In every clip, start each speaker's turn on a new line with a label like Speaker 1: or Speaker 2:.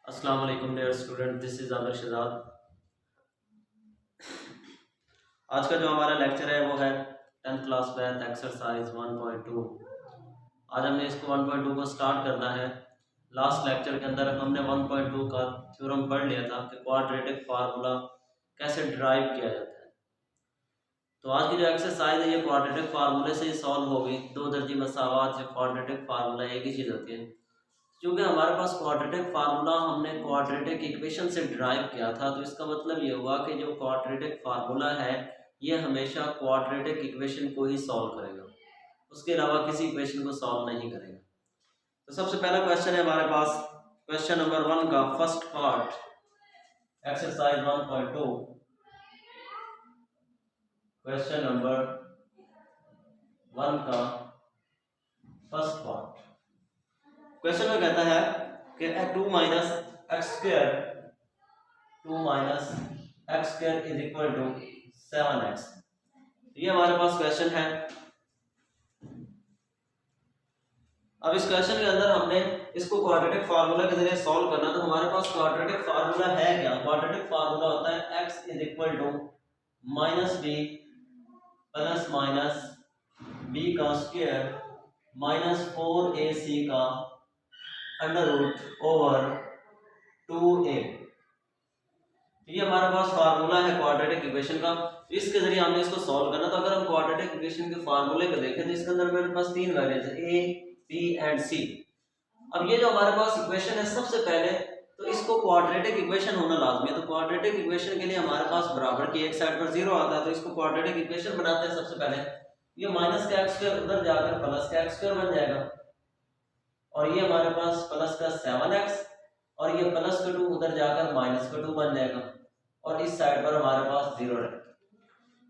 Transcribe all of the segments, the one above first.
Speaker 1: अस्सलाम वालेकुम dear student, this is Aamir Shahzad. आज का जो हमारा लेक्चर है वो है 10th क्लास मैथ एक्सरसाइज 1.2। आज हमने इसको 1.2 को स्टार्ट करना है। लास्ट लेक्चर के अंदर हमने 1.2 का थ्योरम पढ़ लिया था कि क्वाड्रेटिक फार्मूला कैसे ड्राइव किया जाता है। तो आज की जो एक्सरसाइज है ये क्वाड्रेटिक फार्मूले से ही सॉल्व होगी। दो दर्जी मसावात से क्वाड्रेटिक फार्मूला एक ही चीज़ होती है। क्योंकि हमारे पास क्वाड्रेटिक फार्मूला हमने क्वाड्रेटिक इक्वेशन से ड्राइव किया था, तो इसका मतलब ये हुआ कि जो क्वाड्रेटिक फार्मूला है ये हमेशा क्वाड्रेटिक इक्वेशन को ही सॉल्व करेगा, उसके अलावा किसी इक्वेशन को सॉल्व नहीं करेगा। तो सबसे पहला क्वेश्चन है हमारे पास, क्वेश्चन नंबर 1 का first part, exercise 1.2। Question number 1 का फर्स्ट पार्ट। क्वेश्चन में कहता है कि 2 minus x square is equal to 7x। ये हमारे पास क्वेश्चन है। अब इस क्वेश्चन के अंदर हमने इसको क्वाड्रेटिक फार्मूला के जरिए सॉल्व करना। तो हमारे पास क्वाड्रेटिक फार्मूला है क्या? क्वाड्रेटिक फार्मूला होता है x is equal to minus B plus minus B का स्क्वायर माइनस 4ac का अंडर रूट ओवर 2a। ये हमारे पास फार्मूला है क्वाड्रेटिक इक्वेशन का। इसके जरिए हमने इसको सॉल्व करना। तो अगर हम क्वाड्रेटिक इक्वेशन के फार्मूले को देखें तो इसके अंदर मेरे पास तीन वैल्यूज है, a, b एंड c। अब ये जो हमारे पास इक्वेशन है, सबसे पहले तो इसको क्वाड्रेटिक इक्वेशन होना लाजमी है। तो क्वाड्रेटिक इक्वेशन के लिए हमारे पास बराबर की एक साइड पर 0 आता है, तो इसको क्वाड्रेटिक इक्वेशन बनाते हैं। सबसे पहले ये माइनस का एक्स स्क्वायर उधर जाकर प्लस का एक्स स्क्वायर बन जाएगा, और ये हमारे पास प्लस का 7x, और ये प्लस का 2 उधर जाकर माइनस का 2 बन जाएगा, और इस साइड पर हमारे पास 0 रहेगा।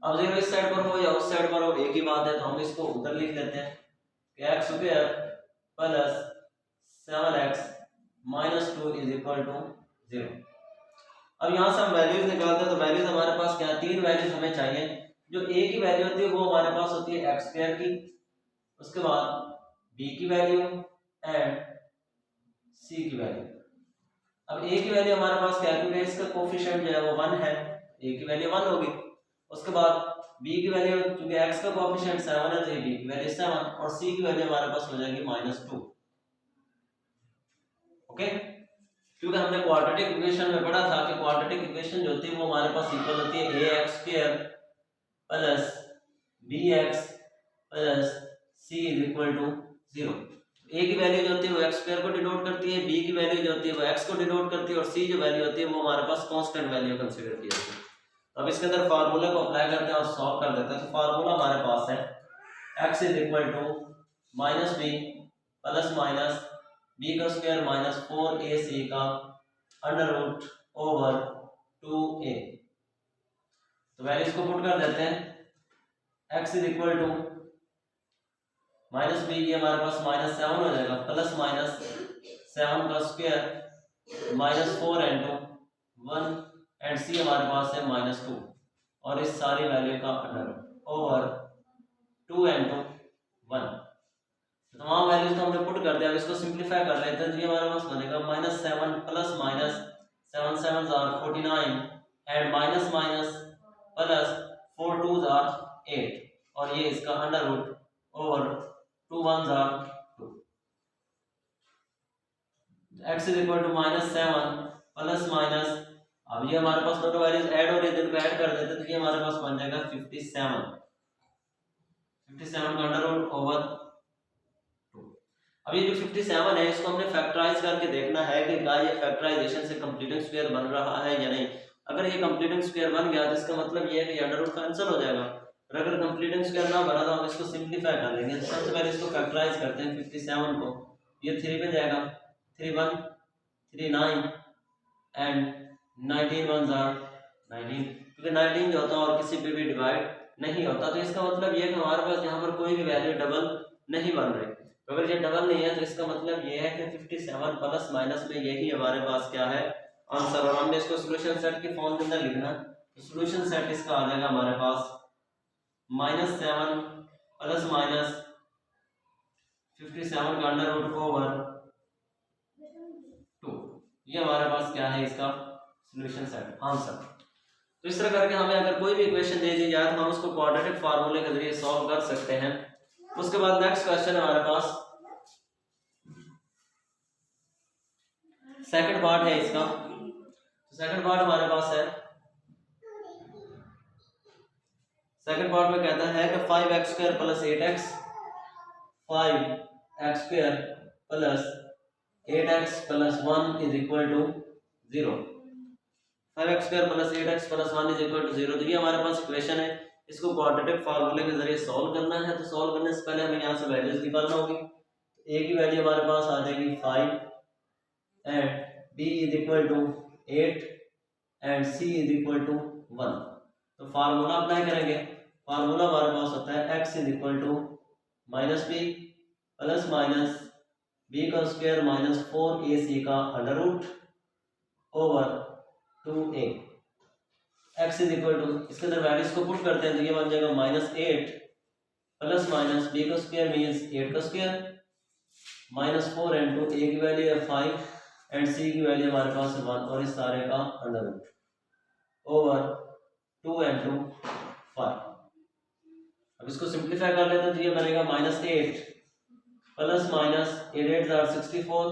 Speaker 1: अब 0 इस साइड पर हो या उस साइड पर हो एक ही बात है, तो हम इसको उधर लिख लेते हैं कि x square plus 7x minus 2 is equal to 0। अब यहाँ से हम वैल्यूज निकालते हैं। तो वैल्यूज हमारे पास क्या, तीन वैल्यूज हमें चाहिए। जो a की वैल्यू होती है वो हमारे पास होती है एक्स स्क्वायर की, उसके बाद b की वैल्यू एंड c की वैल्यू। अब a की वैल्यू हमारे पास क्या है, क्योंकि इसका कोफिशिएंट जो है वो 1 है, a की वैल्यू 1 होगी। उसके बाद b की वैल्यू, क्योंकि x का कोफिशिएंट 7 है तो b की वैल्यू 7, और c की वैल्यू हमारे पास हो जाएगी -2। ओके, क्योंकि हमने क्वाड्रेटिक इक्वेशन में पढ़ा था कि क्वाड्रेटिक इक्वेशन जो होती है वो हमारे पास इक्वल होती है ax² plus bx plus c is equal to 0। a की वैल्यू जो होती है वो एक्स स्क्वायर को डिनोट करती है, b की वैल्यू जो होती है वो x को डिनोट करती है, और c जो वैल्यू होती है वो हमारे पास कांस्टेंट वैल्यू कंसीडर की जाती है। तो अब इसके अंदर फार्मूले को अप्लाई करते हैं और सॉल्व कर देते हैं। तो फार्मूला हमारे पास है x is equal to minus B plus minus B का स्क्वायर माइनस 4ac का अंडर रूट ओवर 2a। तो वैल्यूज को पुट कर देते हैं। x is equal to minus b, ये हमारे पास -7 हो जाएगा, प्लस माइनस 7 का स्क्वायर माइनस 4 इंटू 1 एंड सी हमारे पास है -2, और इस सारी वैल्यू का अंडर ओवर 2 इंटू 1। तमाम वैल्यूज तो हमने पुट कर दिया। अब इसको सिंप्लीफाई कर लेते हैं। तो ये हमारे पास बनेगा -7 plus minus 7 7 are 49 and minus minus plus 4 2 are 8, और ये इसका under root over 2 1 are 2। x is equal to -7 plus minus, अब ये हमारे पास दोनों वैल्यूज ऐड हो रही है, इनको ऐड कर देते हैं। तो ये हमारे पास बन जाएगा 57 का अंडर रूट ओवर 2। अब ये जो 57 है इसको हमने फैक्टराइज करके देखना है कि क्या ये फैक्टराइजेशन से कंप्लीटिंग स्क्वायर बन रहा है या नहीं। अगर ये कंप्लीटिंग स्क्वायर बन गया तो इसका मतलब ये है कि अंडर रूट कैंसिल हो जाएगा, और अगर कंप्लीटिंग स्क्वायर ना बना तो हम इसको सिंप्लीफाई कर लेंगे। तो सबसे पहले इसको फैक्टराइज करते हैं 57 को। ये 3 पे जाएगा, 3 1 3 9 एंड 19 1 आर 19, क्योंकि 19 जो होता है और किसी पे भी डिवाइड नहीं होता। तो इसका मतलब ये है कि हमारे पास यहाँ पर कोई भी वैल्यू डबल नहीं बन रही। तो अगर ये डबल नहीं है तो इसका मतलब ये है कि 57 प्लस माइनस में यही हमारे पास क्या है, आंसर। और हमने इसको सॉल्यूशन सेट के फॉर्म के अंदर लिखना। तो सॉल्यूशन सेट इसका आ जाएगा हमारे पास -7 प्लस माइनस 57 का अंडर रूट ओवर 2। ये हमारे पास क्या है इसका सॉल्यूशन सेट आंसर। तो इस तरह करके हमें अगर कोई भी इक्वेशन दे दी जाए तो हम उसको क्वाड्रेटिक फार्मूले के जरिए सॉल्व कर सकते हैं। उसके बाद नेक्स्ट क्वेश्चन हमारे पास सेकंड पार्ट है इसका। सेकंड पार्ट हमारे पास है, सेकंड पार्ट में कहता है कि 5x² plus 8x 5x² plus 8x plus 1 is equal to 0। 5x² plus 8x plus 1 is equal to 0। तो ये हमारे पास इक्वेशन है, इसको क्वाड्रेटिक फार्मूले के जरिए सॉल्व करना है। तो सॉल्व करने से पहले हमें यहाँ से वैल्यूज निकालना होगी। a की वैल्यू हमारे पास आ जाएगी 5 and b is equal to 8 and c is equal to 1। तो फार्मूला अप्लाई करेंगे। फार्मूला हमारे पास होता है x is equal to minus B plus minus B का स्क्वायर माइनस 4ac का under root over 2a। x is equal to, इसके अंदर values को पुट करते हैं तो ये बन जाएगा माइनस 8 प्लस माइनस बी का स्क्वायर मीन्स 8 का स्क्वायर माइनस 4 एंड 2 a की वैल्यू है 5 एंड c की वैल्यू हमारे पास है 1 और इस सारे का अंडर रूट ओवर 2 एंड 2 5। अब इसको सिंप्लीफाई कर लेते हैं तो ये बनेगा minus 8 plus minus 8 are 64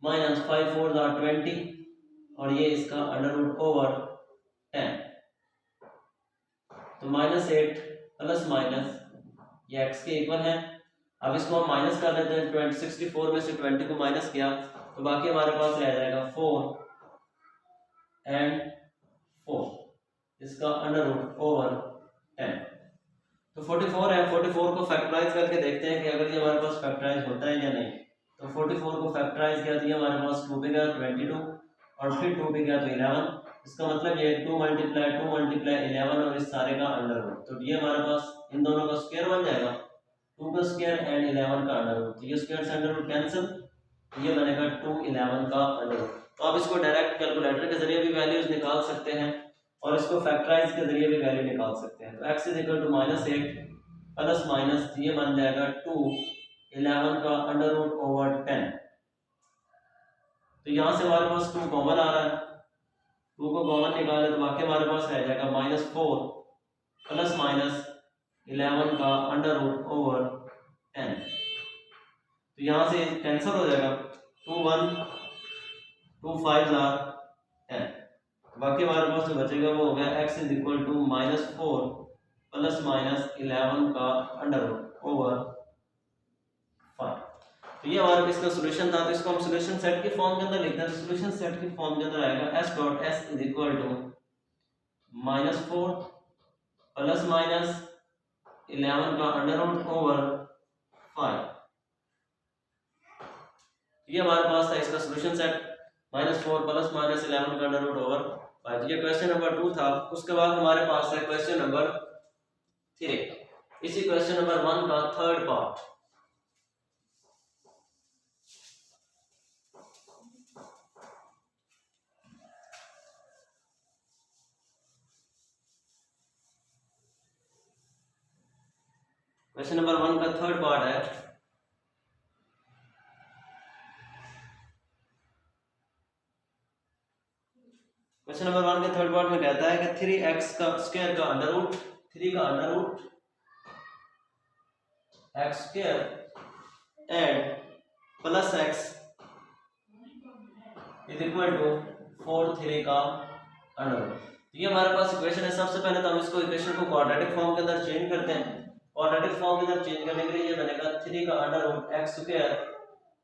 Speaker 1: minus 5 4 are 20 और ये इसका अंडर रूट ओवर 10। तो माइनस 8 प्लस माइनस ये x के इक्वल है। अब इसको हम माइनस कर लेते हैं। 64 में से 20 को माइनस किया तो बाकी हमारे पास रह जाएगा 4 एंड 4 इसका अंडर रूट ओवर 10। तो 44 है, 44 को फैक्टराइज करके देखते हैं कि अगर ये हमारे पास फैक्टराइज होता है या नहीं। तो 44 को फैक्टराइज किया तो ये हमारे पास 2 पे गया 22 और फिर 2 पे गया तो 11। इसका मतलब ये 2 मल्टीप्लाई 11 और इस सारे का अंडर रूट। तो ये हमारे पास इन दोनों का स्क्वायर बन जाएगा 2 का स्क्वायर एंड 11 का अंडर रूट। तो ये स्क्वायर से अंडर रूट कैंसिल, ये बनेगा 2 11 का अंडर रूट। तो आप इसको डायरेक्ट कैलकुलेटर के जरिए भी वैल्यूज निकाल सकते हैं और इसको फैक्टराइज के जरिए भी वैल्यू निकाल सकते हैं। तो x is equal to minus 8 plus minus ये बन जाएगा 2 11 का अंडर रूट ओवर 10। तो यहाँ से हमारे पास 2 कॉमन आ रहा है, 2 को कॉमन निकाले तो बाकी हमारे पास रह जाएगा माइनस 4 प्लस माइनस 11 का अंडर रूट ओवर 10। तो यहाँ से कैंसिल हो जाएगा 2 1 2 5 10। बाकी हमारे पास जो बचेगा वो हो गया x is equal to minus 4 plus minus 11 का अंडर रूट ओवर 5। तो ये हमारा इसका सॉल्यूशन था। तो इसको हम सॉल्यूशन सेट के फॉर्म के अंदर लिखते हैं। तो सॉल्यूशन सेट के फॉर्म के अंदर आएगा s dot s is equal to minus 4 plus minus 11 का अंडर रूट ओवर 5। ये हमारे पास था इसका solution set minus 4 plus minus 11 का अंडर रूट ओवर 5। ये क्वेश्चन नंबर 2 था। उसके बाद हमारे पास है क्वेश्चन नंबर 3। इसी क्वेश्चन नंबर 1 का थर्ड पार्ट। क्वेश्चन नंबर 1 का थर्ड पार्ट है। क्वेश्चन नंबर 1 के थर्ड पार्ट में कहता है कि 3x का स्क्वायर का अंडर रूट 3 का under root x square and plus x is equal to 4 3 का अंडर रूट। तो ये हमारे पास इक्वेशन है। सबसे पहले तो हम इसको इक्वेशन को क्वाड्रेटिक फॉर्म के अंदर चेंज करते हैं। क्वाड्रेटिक फॉर्म के अंदर चेंज करने के लिए ये बनेगा 3 का under root x square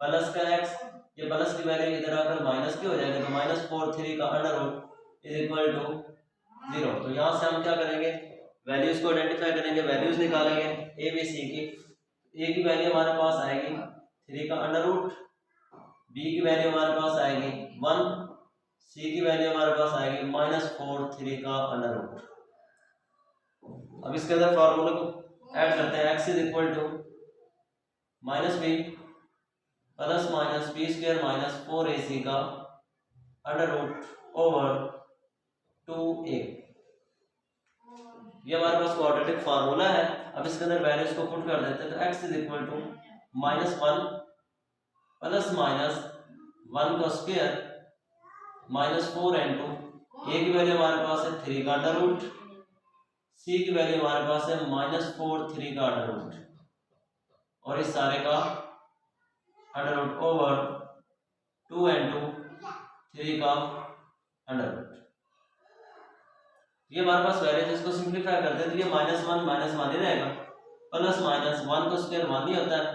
Speaker 1: plus का x, ये प्लस की वैल्यू इधर आकर माइनस की हो जाएगी तो माइनस 4 3 का under root is equal to 0। तो यहाँ से हम क्या करेंगे, वैल्यूज को आइडेंटिफाई करेंगे, वैल्यूज निकालेंगे a b c की। a की वैल्यू हमारे पास आएगी 3 का अंडर रूट, b की वैल्यू हमारे पास आएगी 1, c की वैल्यू हमारे पास आएगी माइनस 4 3 का अंडर रूट। अब इसके अंदर फार्मूला को ऐड करते हैं। x is equal to minus B plus minus b square minus 4ac का अंडर रूट ओवर 2a। ये हमारे पास क्वाड्रेटिक फार्मूला है। अब इसके अंदर वैल्यूज को पुट कर देते हैं। तो x is equal to minus 1 plus minus 1 का स्क्वायर -4 इंटू ए की वैल्यू हमारे पास है 3 का अंडर रूट, सी की वैल्यू हमारे पास है -4 3 का अंडर रूट और इस सारे का अंडर रूट ओवर 2 इंटू 3 का अंडर रूट। ये हमारे पास वैल्यू है, इसको सिंप्लीफाई करते हैं तो ये -1 ही रहेगा, प्लस माइनस 1 का स्क्वायर 1 ही होता है।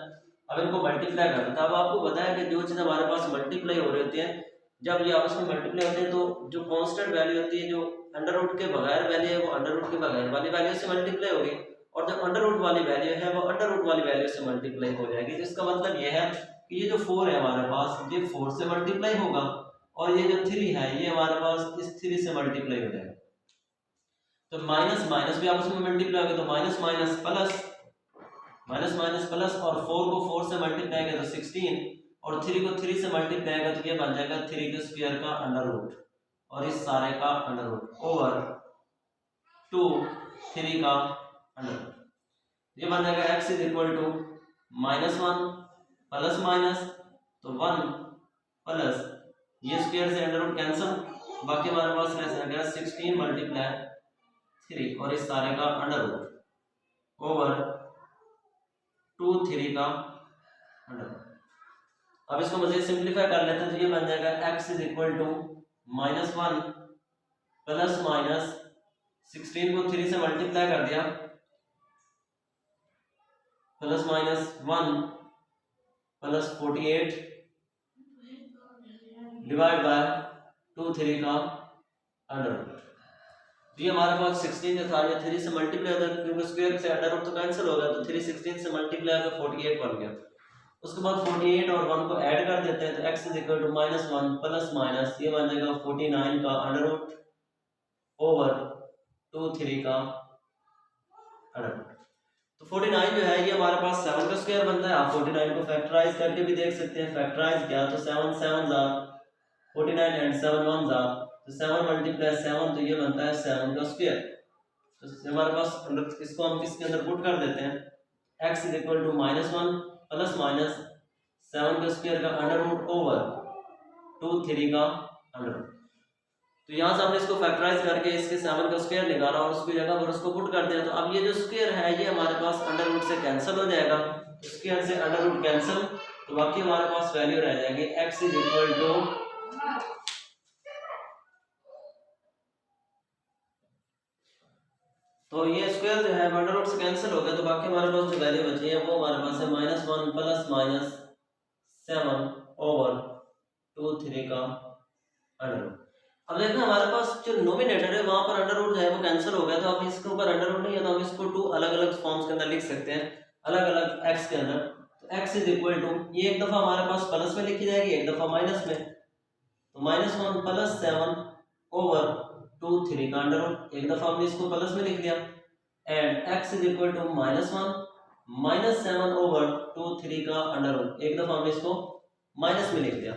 Speaker 1: अब इनको मल्टीप्लाई करते हैं। अब आपको पता है कि जो चीज़ हमारे पास मल्टीप्लाई हो रही होती है, जब ये आपस में मल्टीप्लाई होते हैं तो जो कांस्टेंट वैल्यू होती है, जो अंडर रूट के बगैर वैल्यू है, वो अंडर रूट के बगैर वाली वैल्यू से मल्टीप्लाई होगी और जो अंडर रूट वाली वैल्यू है वो अंडर रूट वाली वैल्यू से मल्टीप्लाई हो जाएगी। तो इसका मतलब ये है कि ये जो 4 है हमारे पास, ये 4 से मल्टीप्लाई होगा और ये जो 3 है ये हमारे पास इस 3 से मल्टीप्लाई हो जाएगा। तो माइनस माइनस भी आपस में मल्टीप्लाई होगा तो माइनस माइनस प्लस और 4 को 4 से मल्टीप्लाई करें तो 16 और 3 को 3 से मल्टीप्लाई करें तो ये बन जाएगा 3 के स्क्वायर का अंडर रूट और इस सारे का अंडर रूट ओवर 2 3 का अंडर रूट। ये बन जाएगा x is equal to -1 plus minus तो 1 प्लस ये स्क्वायर से अंडर रूट कैंसिल, बाकी हमारे पास रह जाएगा 16 मल्टीप्लाई 3 और इस सारे का अंडर रूट ओवर 2 3 का अंडर रूट। अब इसको मज़ीद सिंप्लीफाई कर लेते हैं तो ये बन जाएगा x is equal to -1 plus minus 16 को 3 से मल्टीप्लाई कर दिया plus minus 1 plus 48 divide by 2 3 का अंडर रूट। ये हमारे पास 16 जो था ये 3 से मल्टीप्लाई होता है क्योंकि स्क्वायर से अंडर रूट तो कैंसिल हो गया तो 3 16 से मल्टीप्लाई होकर 48 बन गया। उसके बाद 48 और 1 को ऐड कर देते हैं तो x is equal to -1 plus minus ये बन जाएगा 49 का अंडर रूट ओवर 2 3 का अंडर रूट। तो 49 जो है ये हमारे पास 7 का स्क्वायर बनता है। आप 49 को फैक्टराइज करके भी देख सकते हैं। फैक्टराइज किया तो 7 7 जा 49 एंड 7 1 जा तो 7 मल्टीप्लाई 7 तो ये बनता है 7 का स्क्वायर। तो हमारे पास इसको हम किसके अंदर पुट कर देते हैं, x is equal to -1 plus minus 7 का स्क्वायर का अंडर रूट ओवर 2 3 का अंडर रूट। तो यहाँ से हमने इसको फैक्टराइज करके इसके 7 का स्क्वायर निकाला और उसकी जगह पर उसको पुट कर दिया। तो अब ये जो स्क्वायर है ये हमारे पास अंडर रूट से कैंसिल हो जाएगा, स्क्वायर से अंडर रूट कैंसिल तो बाकी हमारे पास वैल्यू रह जाएगी x इज इक्वल टू तो ये स्क्वायर जो है अंडर रूट से कैंसिल हो गया तो बाकी हमारे पास जो वैल्यू बची है वो हमारे पास है -1 प्लस माइनस 7 ओवर 2 3 का अंडर रूट। अब देखना हमारे पास जो नोमिनेटर है वहां पर अंडर रूट है वो कैंसिल हो गया तो अब इसके ऊपर अंडर रूट नहीं है तो हम इसको 2 अलग अलग फॉर्म्स के अंदर लिख सकते हैं, अलग अलग x के अंदर। तो x इज इक्वल टू ये एक दफा हमारे पास प्लस में लिखी जाएगी एक दफा माइनस में, तो -1 प्लस 7 ओवर 2 3 का अंडर रूट एक दफा हमने इसको प्लस में लिख लिया and x is equal to -1 minus 7 over 2 3 का अंडर रूट एक दफा हमने इसको माइनस में लिख दिया।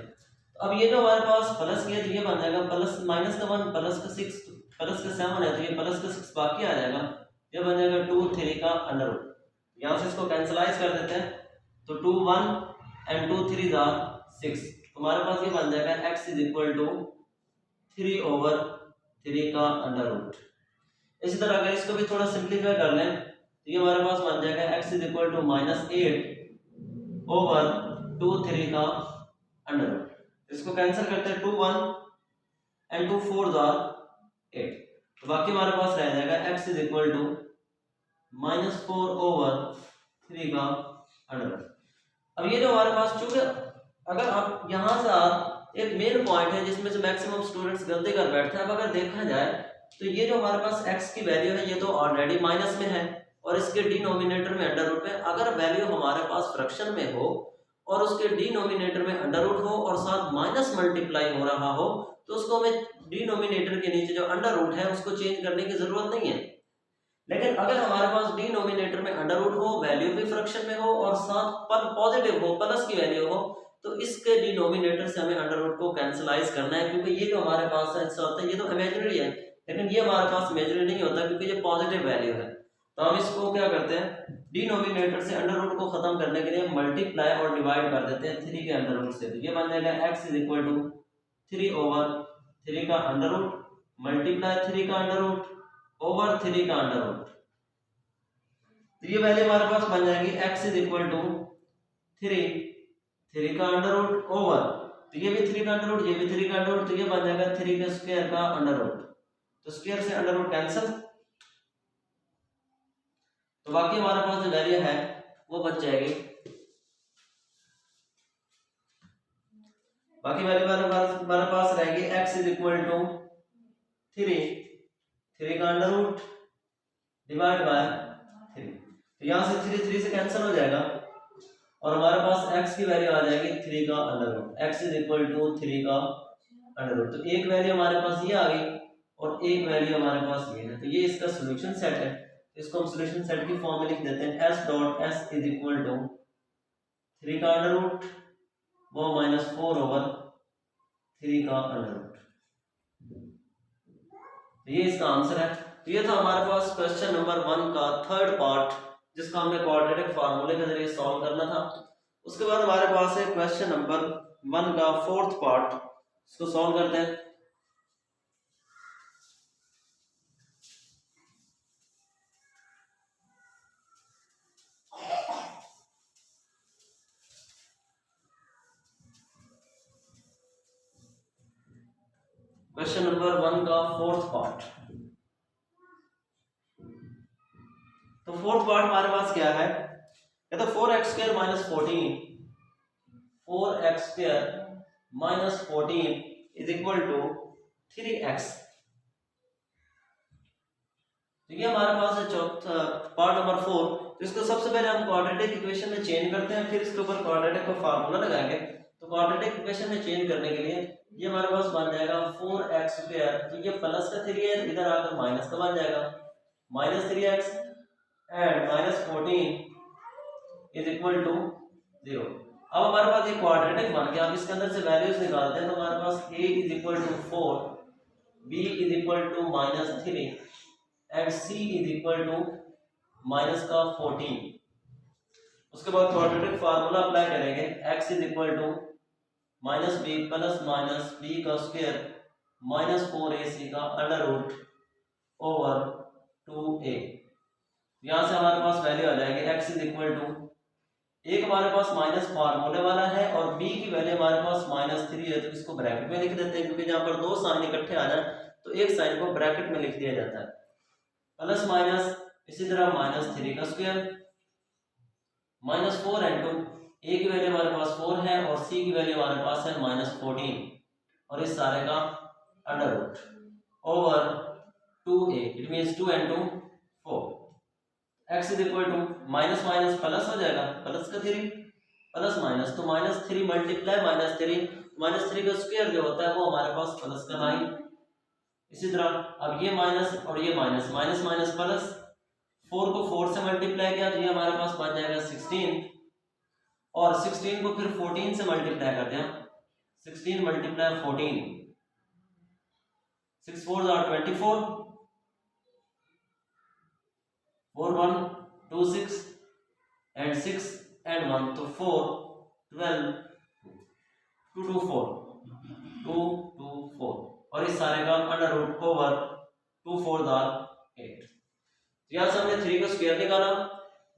Speaker 1: अब ये जो हमारे पास प्लस किया तो ये बन जाएगा प्लस माइनस का 1 प्लस का 6 प्लस का 7 है तो ये प्लस का 6 बाकी आ जाएगा, ये बन जाएगा 2 3 का अंडर रूट। यहाँ से इसको कैंसलाइज कर देते हैं तो 2 1 एंड 2 3 आर 6 हमारे पास ये बन जाएगा x is equal to 3 over 3 का अंडर रूट। इसी तरह अगर इसको भी थोड़ा सिंप्लीफाई कर लें तो ये हमारे पास बन जाएगा x is equal to -8 over 2 3 का अंडर रूट। इसको कैंसिल करते हैं 2 1 एंड 2 4 आर 8 तो बाकी हमारे पास रह जाएगा x is equal to -4 over 3 का अंडर रूट। अब ये जो हमारे पास चूंकि अगर आप यहाँ से आप एक मेन पॉइंट है जिसमें से मैक्सिमम स्टूडेंट्स गलती कर बैठते हैं। अब अगर देखा जाए तो ये जो हमारे पास x की वैल्यू है ये तो ऑलरेडी माइनस में है और इसके डिनोमिनेटर में अंडर रूट में। अगर वैल्यू हमारे पास फ्रैक्शन में हो और उसके डिनोमिनेटर में अंडर रूट हो और साथ माइनस मल्टीप्लाई हो रहा हो तो उसको हमें डिनोमिनेटर के नीचे जो अंडर रूट है उसको चेंज करने की जरूरत नहीं है। लेकिन अगर हमारे पास डिनोमिनेटर में अंडर रूट हो, वैल्यू भी फ्रैक्शन में हो और साथ पॉजिटिव हो, प्लस की वैल्यू हो, तो इसके डिनोमिनेटर से हमें अंडर रूट को कैंसलाइज करना है क्योंकि ये जो हमारे पास ऐसा होता है ये तो इमेजिनरी है लेकिन ये हमारे पास इमेजिनरी नहीं होता क्योंकि ये पॉजिटिव वैल्यू है। तो हम इसको क्या करते हैं डिनोमिनेटर से अंडर रूट को खत्म करने के लिए मल्टीप्लाई और डिवाइड कर देते हैं 3 के अंडर रूट से। तो ये बन जाएगा x is equal to 3 over 3 का अंडर रूट मल्टीप्लाई 3 का अंडर रूट ओवर 3 का अंडर रूट। तो ये वैल्यू हमारे पास बन जाएगी x इज इक्वल टू 3 का अंडर रूट ओवर, तो ये भी 3 का अंडर रूट, ये भी 3 का अंडर रूट, तो ये बन जाएगा 3 के स्क्वायर का अंडर रूट। तो स्क्वायर से अंडर रूट कैंसिल, तो बाकी हमारे पास जो वैल्यू है वो बच जाएगी। बाकी वैल्यू हमारे पास रहेगी x इज इक्वल टू 3 का अंडर रूट डिवाइड बाय 3, तो यहाँ से 3 से कैंसिल हो जाएगा और हमारे पास x की वैल्यू आ जाएगी 3 का under root, x is equal to 3 का अंडर रूट। तो एक वैल्यू हमारे पास ये आ गई और एक वैल्यू हमारे पास ये है, तो ये इसका सॉल्यूशन सेट है। इसको हम सॉल्यूशन सेट की फॉर्म में लिख देते हैं s dot s is equal to 3 का अंडर रूट वो माइनस 4 ओवर 3 का अंडर रूट। तो ये इसका आंसर है। तो ये था हमारे पास क्वेश्चन नंबर 1 का थर्ड पार्ट, जिसका हमने क्वाड्रेटिक फार्मूले के जरिए सॉल्व करना था। उसके बाद हमारे पास है क्वेश्चन नंबर 1 का फोर्थ पार्ट, इसको सॉल्व करते हैं। क्वेश्चन नंबर 1 का फोर्थ पार्ट, तो फोर्थ पार्ट हमारे पास क्या है, कहता 4x square minus 14 is equal to 3x। तो ये हमारे पास है चौथा पार्ट नंबर 4। तो इसको सबसे पहले हम क्वाड्रेटिक इक्वेशन में चेंज करते हैं, फिर इसके ऊपर क्वाड्रेटिक का फार्मूला लगाएंगे। तो क्वाड्रेटिक इक्वेशन में चेंज करने के लिए ये हमारे पास बन जाएगा 4x स्क्वायर, तो ये प्लस का 3 है, इधर आकर माइनस का बन जाएगा minus 3x and minus 14 is equal to 0। अब हमारे पास ये क्वाड्रेटिक बन गया। अब इसके अंदर से वैल्यूज निकालते हैं, तो हमारे पास a is equal to 4, b is equal to minus 3 and c is equal to minus का 14। उसके बाद क्वाड्रेटिक फार्मूला अप्लाई करेंगे, x is equal to minus B plus minus B का स्क्वायर माइनस 4ac का अंडर रूट ओवर 2a। यहाँ से हमारे पास value आ जाएगी x इज इक्वल टू, एक हमारे पास माइनस फार्मूले वाला है और b की वैल्यू हमारे पास माइनस 3 है, तो इसको ब्रैकेट में लिख देते हैं, क्योंकि जहाँ पर दो साइन इकट्ठे आ जाए तो एक साइन को ब्रैकेट में लिख दिया जाता है। प्लस माइनस इसी तरह माइनस 3 का स्क्वायर माइनस 4 इंटू a की वैल्यू हमारे पास 4 है और c की वैल्यू हमारे पास है माइनस 14 और इस सारे का under root over 2a, it means 2 into 4। x is equal to minus minus plus हो जाएगा, प्लस का 3 प्लस माइनस, तो माइनस 3 मल्टीप्लाई माइनस 3 का स्क्वायर जो होता है वो हमारे पास प्लस का 9। इसी तरह अब ये माइनस और ये माइनस, माइनस माइनस प्लस, 4 को 4 से मल्टीप्लाई किया तो ये हमारे पास बन जाएगा 16 और 16 को फिर 14 से मल्टीप्लाई करते हैं, 16 मल्टीप्लाई 14, 6 4 are 24, 4 1 2 6 and 6 and 1, तो 4 12 2 2 4 2 2 4 और इस सारे का अंडर रूट ओवर 2 4 are 8। यहाँ से हमने 3 का स्क्वायर निकाला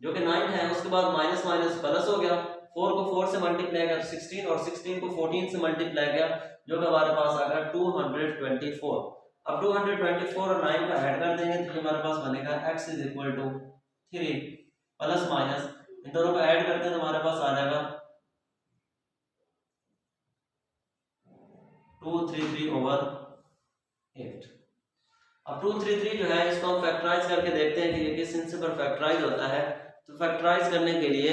Speaker 1: जो कि 9 है, उसके बाद माइनस माइनस प्लस हो गया, 4 को 4 से मल्टीप्लाई किया 16 और 16 को 14 से मल्टीप्लाई किया जो कि हमारे पास आ गया 224। अब 224 और 9 का ऐड कर देंगे तो हमारे पास बनेगा x is equal to 3 plus minus, इन दोनों को ऐड करते हैं तो हमारे पास आ जाएगा 233 ओवर 8। अब 233 जो है इसको हम फैक्टराइज करके देखते हैं कि ये किस इंच पर फैक्टराइज होता है। तो फैक्टराइज करने के लिए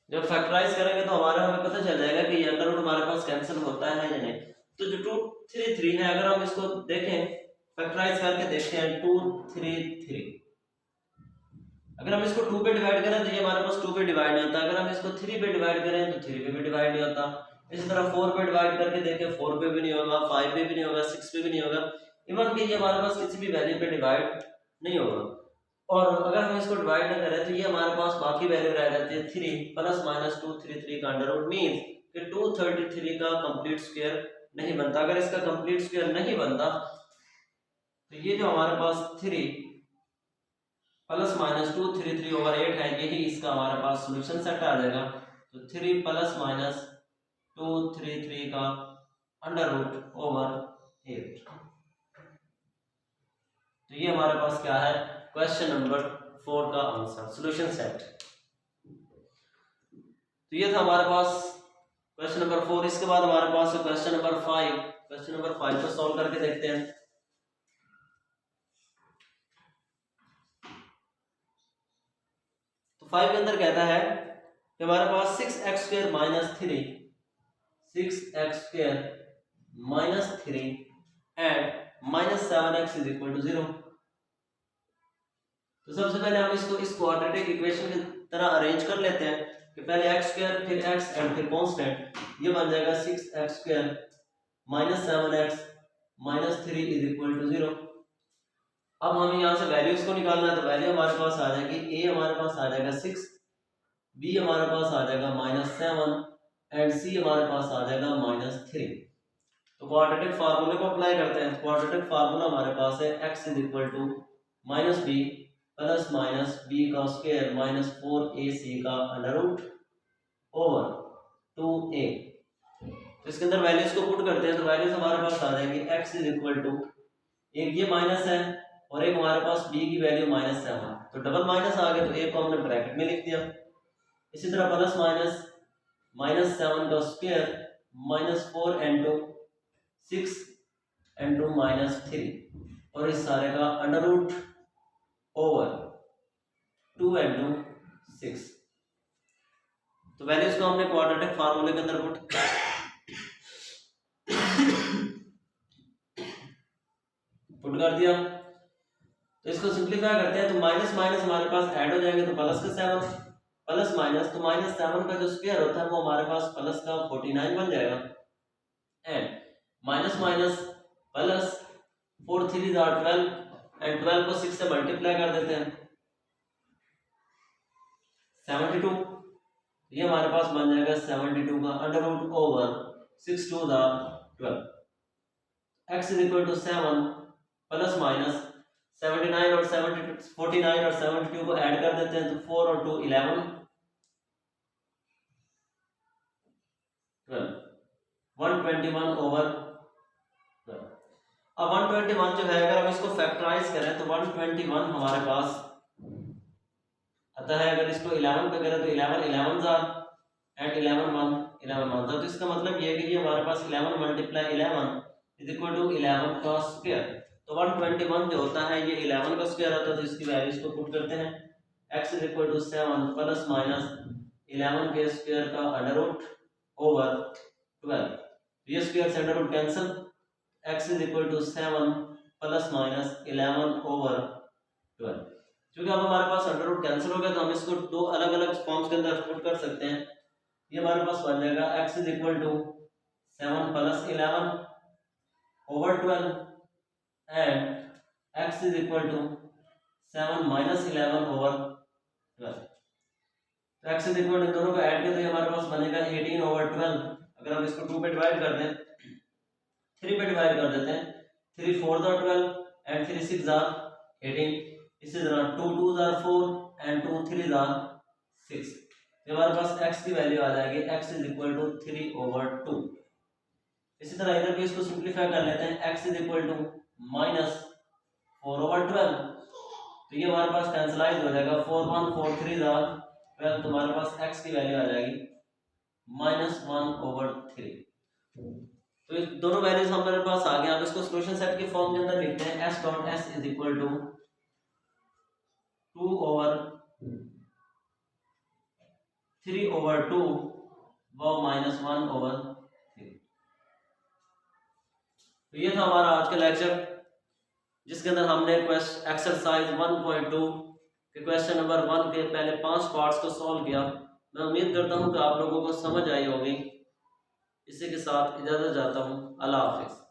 Speaker 1: जब फैक्टराइज करेंगे तो हमें पता चल जाएगा कि ये अंडर रूट हमारे पास कैंसिल होता है या नहीं। तो जो 233 है अगर हम इसको देखें फैक्टराइज करके देखते हैं 233, अगर हम इसको 2 पे डिवाइड करें तो ये हमारे पास 2 पे डिवाइड नहीं होता, अगर हम इसको 3 पे डिवाइड करें तो 3 पे भी डिवाइड नहीं होता। इसी तरह 4 पे डिवाइड करके देखें 4 पे भी नहीं होगा, 5 पे भी नहीं होगा, 6 पे भी नहीं होगा, इवन कि ये हमारे पास किसी भी वैल्यू पे डिवाइड नहीं होगा। और अगर हम इसको डिवाइड ना करें तो ये हमारे पास बाकी वैल्यू रह जाती है 3 प्लस माइनस 233 का अंडर रूट मींस कि 233 का कंप्लीट स्क्वायर नहीं बनता। अगर इसका कंप्लीट स्क्वायर नहीं बनता तो ये जो हमारे पास 3 प्लस माइनस 233/8 है, यही इसका हमारे पास सॉल्यूशन सेट आ जाएगा। तो 3 प्लस माइनस 233 का √8। तो ये हमारे पास क्या है, क्वेश्चन नंबर 4 का आंसर, सॉल्यूशन सेट। तो ये था हमारे पास क्वेश्चन नंबर 4। इसके बाद हमारे पास क्वेश्चन नंबर 5। क्वेश्चन नंबर 5 को सॉल्व करके देखते हैं। तो 5 के अंदर कहता है कि हमारे पास 6x² - 3 6x² - 3 एंड -7x = 0। तो सबसे पहले हम इसको इस क्वाड्रेटिक इक्वेशन की तरह अरेंज कर लेते हैं कि पहले x² फिर x एंड फिर कांस्टेंट। ये बन जाएगा 6x² - 7x - 3 = 0। अब हमें यहाँ से वैल्यूज को निकालना है। तो वैल्यू हमारे पास आ जाएगी, a हमारे पास आ जाएगा 6, b हमारे पास आ जाएगा -7 एंड c हमारे पास आ जाएगा -3। तो क्वाड्रेटिक फार्मूले को अप्लाई करते हैं। क्वाड्रेटिक फार्मूला हमारे पास है x = -b plus minus b का स्क्वायर -4ac का √2a। तो इसके अंदर वैल्यूज को पुट करते हैं। तो वैल्यूज हमारे पास आ जाएंगी, x = एक ये माइनस है और एक हमारे पास b की वैल्यू -7। तो डबल माइनस आ गया तो a को हमने ब्रैकेट में लिख दिया। इसी तरह प्लस माइनस -7 का स्क्वायर -4 × 6 × -3 और इस सारे का √2 × 6। तो वैल्यूज को हमने क्वाड्रेटिक फार्मूले के अंदर पुट कर दिया। तो इसको सिंपलीफाई करते हैं। तो माइनस माइनस हमारे पास ऐड हो जाएंगे तो प्लस का 7 प्लस माइनस, तो -7 का जो स्क्वायर होता है वो हमारे पास प्लस का 49 बन जाएगा and minus minus plus 4 3 = 12 and 12 को 6 से मल्टीप्लाई कर देते हैं 72। ये हमारे पास बन जाएगा 72 का √6 2 12। x = 7 प्लस माइनस 79 और 49 और 72 को ऐड कर देते हैं तो 4 और 2 11 12 121/12। अब 121 जो है अगर हम इसको फैक्टराइज करें तो 121 हमारे पास आता है। अगर इसको 11 पे करें तो 11 11 एंड 11 1 11 1। तो इसका मतलब ये है कि ये हमारे पास 11 × 11 = 11 का स्क्वायर। तो 121 जो होता है ये 11 का स्क्वायर होता है। तो इसकी वैल्यूज को पुट करते हैं। x = 7 प्लस माइनस 11 के स्क्वायर का √12। ये स्क्वायर से under root cancel. x = 7 plus minus 11/12। क्योंकि अब हमारे पास अंडर रूट कैंसिल हो गया तो हम इसको दो अलग अलग फॉर्म्स के अंदर पुट कर सकते हैं। ये हमारे पास बन जाएगा x = 7 प्लस 11/12 एंड x = 7 - 11/12। तो x = इन दोनों को ऐड करें तो ये हमारे पास बनेगा 18/12। अगर हम इसको 2 पे डिवाइड कर दें, 3 पे डिवाइड कर देते हैं, 3 4 = 12 एंड 3 6 = 18। इसी तरह 2 2 = 4 एंड 2 3 = 6। ये हमारे पास x की वैल्यू आ जाएगी, x = 3/2। इसी तरह इधर भी इसको सिंपलीफाई कर लेते हैं। x = -4/12। तो ये हमारे पास कैंसलाइज हो जाएगा। 4 1 4 3 = 12। तो हमारे पास x की वैल्यू आ जाएगी -1/3। तो ये दोनों वैल्यूज हमारे पास आ गया। अब इसको सॉल्यूशन सेट की फॉर्म के अंदर लिखते हैं। s.s = 2/3/2 व -1/3। तो ये था हमारा आज का लेक्चर जिसके अंदर हमने एक्सरसाइज 1.2 के क्वेश्चन नंबर 1 के पहले 5 पार्ट्स को सॉल्व किया। मैं उम्मीद करता हूँ कि आप लोगों को समझ आई होगी। इसी के साथ इजाज़त चाहता हूँ। अल्लाह हाफिज़।